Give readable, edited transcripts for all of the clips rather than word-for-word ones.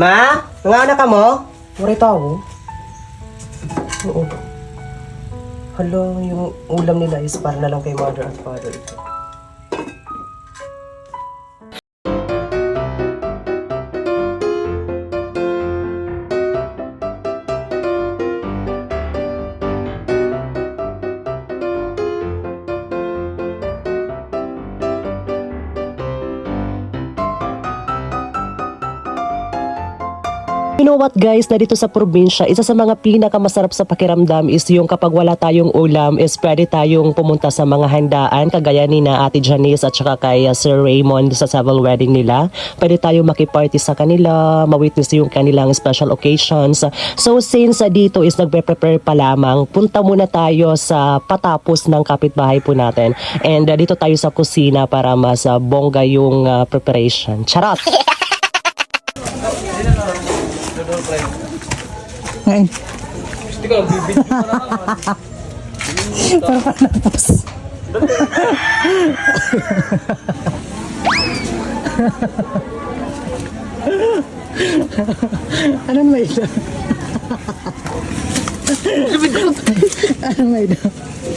Ma? Nangana ka mo? Wala tao. Oo. Hala, yung ulam nila is para na lang kay mother at father. You know what guys, na dito sa probinsya, isa sa mga pinakamasarap sa pakiramdam is yung kapag wala tayong ulam is pwede tayong pumunta sa mga handaan kagaya ni na Ate Janice at saka kay Sir Raymond sa Savile wedding nila. Pwede tayong makiparty sa kanila, mawitness yung kanilang special occasions. So since dito is nagpe-prepare pa lamang, punta muna tayo sa patapos ng kapitbahay po natin. And dito tayo sa kusina para mas bongga yung preparation. Charot! Ngayon. Para panapos. Ano may ito? Ano may ito?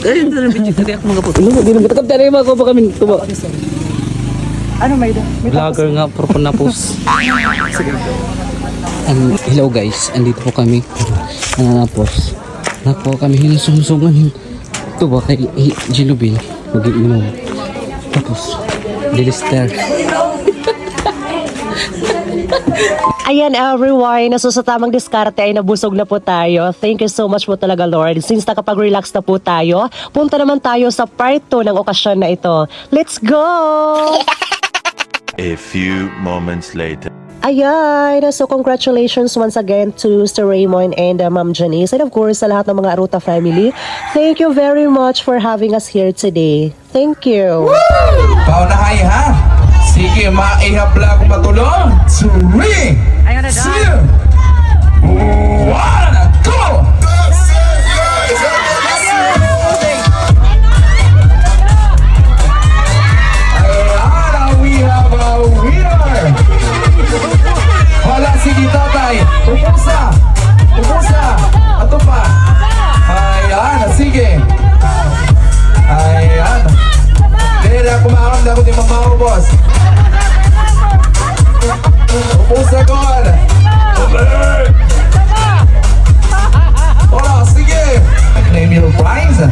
Ayun na lang video tadi ako mga puto. Hindi na matakap tadi mga ko pa kami tuba. Ano may ito? Vlogger nga pro panapos. Hello guys, andito po kami. Nanapos. Napo kami hinusungsungan. Ito ba kay Ginobin? Mag-iinom. Tapos, Dilister. Ayan everyone, so sa tamang diskarte ay nabusog na po tayo. Thank you so much po talaga Lord. Since nakapag-relax na po tayo, punta naman tayo sa part 2 ng okasyon na ito. Let's go! A few moments later. Ayan, so congratulations once again to Sir Raymond and Ma'am Janice and of course sa lahat ng mga Aruta family. Thank you very much for having us here today. Thank you. Paunahay ha? Sige, maihabla kong matulong. 3, 2, 1, go! Ayan, we have a winner! Wala, sige tatay. Upusa. Ato pa. Ayan, sige. Ayan. Dera, kumakam na ako di mamaubos. Upusa ko. Wala, sige. Name your prize.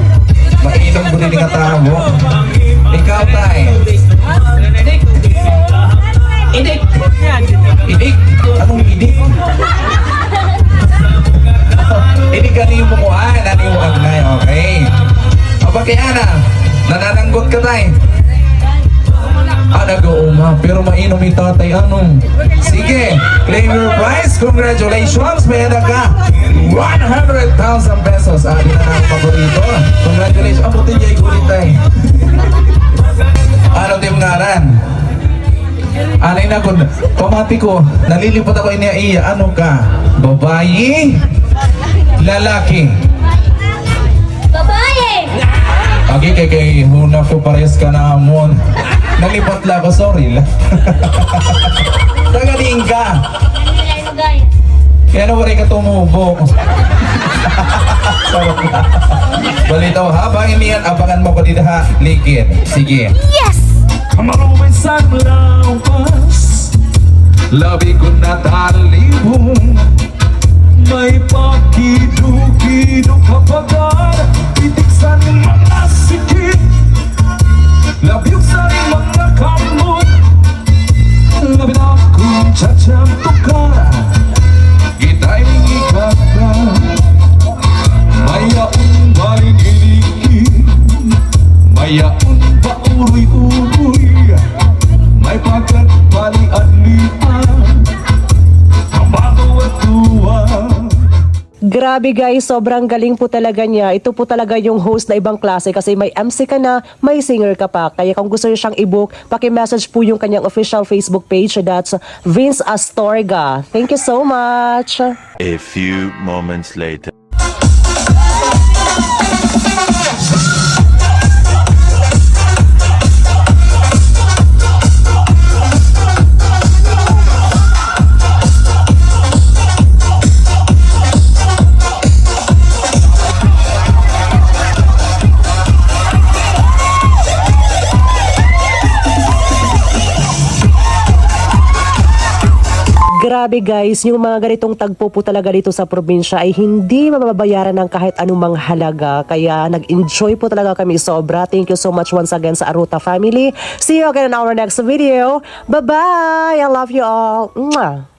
Mainom ko din nga tao mo. Ikaw tay. Idik! Anong idik? Idik ka niyo mukuhan, ano yung agnay, okay? O bakit Ana? Nanananggot ka tayo? Nag-uuma, pero mainom yung tatay, anong? Sige, claim your prize, congratulations, may ka 100,000 pesos. Di na ang paborito. Congratulations, ang puti niya ikulit tayo. Ano din ngaran? Anay na kung pamati ko, nalilipot ako iniaiya, ano ka? Babayi? Lalaki? Babae! Agi kay huna ko parehas ka na amon. Nalipat lang ako, sorry lang. Tagaling ka. Kaya na wala ka tumubo. Balitaw, habang iniyan, abangan mo ko dito ha, ligid. Sige. Yes! Maruwi sa lawas, labi ko na talibong. May pakido-kido kapagan, itiksan mga sikit. Labyog sa mga kamot, labi na kong tsatsantukan. Kita'y ngikata, mayaon baligiliki, mayaon ba uroy-uroy. May pagkat bali-adlian, ang bago at tuwa. Grabe guys, sobrang galing po talaga niya. Ito po talaga yung host na ibang klase kasi may MC ka na, may singer ka pa. Kaya kung gusto niyo siyang i-book, paki-message po yung kanyang official Facebook page. That's Vince Astorga. Thank you so much. A few moments later. Grabe guys, yung mga ganitong tagpo po talaga dito sa probinsya ay hindi mababayaran ng kahit anumang halaga. Kaya nag-enjoy po talaga kami sobra. Thank you so much once again sa Aruta family. See you again in our next video. Bye-bye! I love you all. Mwah!